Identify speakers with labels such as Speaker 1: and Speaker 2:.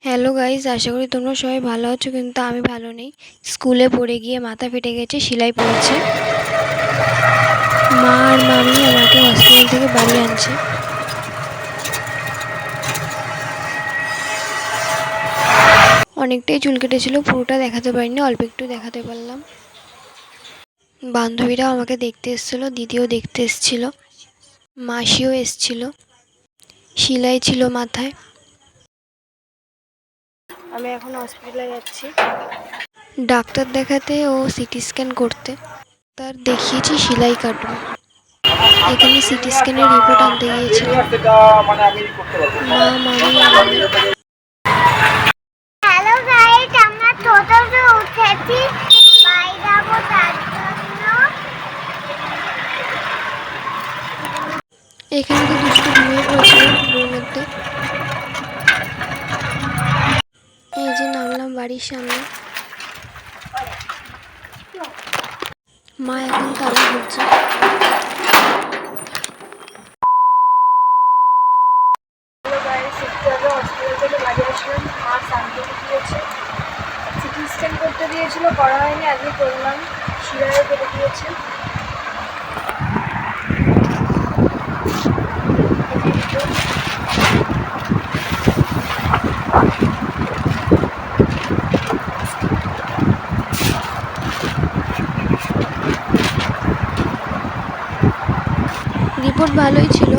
Speaker 1: Hello guys, আশা করি তোমরা সবাই ভালো আছো, কিন্তু আমি ভালো নেই। স্কুলে পড়ে গিয়ে মাথা ফেটে গেছে, সেলাই পড়েছে। মা আর মামি আমাকে হসপিটাল থেকে বাড়ি আনছে। অনেকটাই চুল কেটেছিল, পুরোটা দেখাতে পারিনি, অল্প একটু দেখাতে পারলাম। বান্ধবীরাও আমাকে দেখতে এসেছিলো, দিদিও দেখতে এসেছিলো, মাসিও এসেছিলো। সেলাই ছিল মাথায়। আমি এখন হসপিটালে যাচ্ছি ডাক্তার দেখাতে ও সিটি স্ক্যান করতে। তার দেখিয়েছি সেলাই কাটবে। এখানে সিটি স্ক্যানের রিপোর্ট আনতে গিয়েছিলাম মা, মামি আর আমি।
Speaker 2: হ্যালো গাইস, আমরা টোটোতে উঠেছি, বাড়ি যাবো তার জন্য।
Speaker 1: এখানে তো দুষ্টু ঘুমিয়ে পড়েছিল টোটোর মধ্যে। এই যে নামলাম বাড়ির সামনে। মা এখন তালা খুলছে। হসপিটাল থেকে বাড়ি আসলাম, মা সান্ত্বনা দিয়েছে। সিটি স্ক্যান করতে দিয়েছিল, করা হয়নি, আজকে করলাম। শিরায় কেটে দিয়েছে। রিপোর্ট ভালোই ছিল।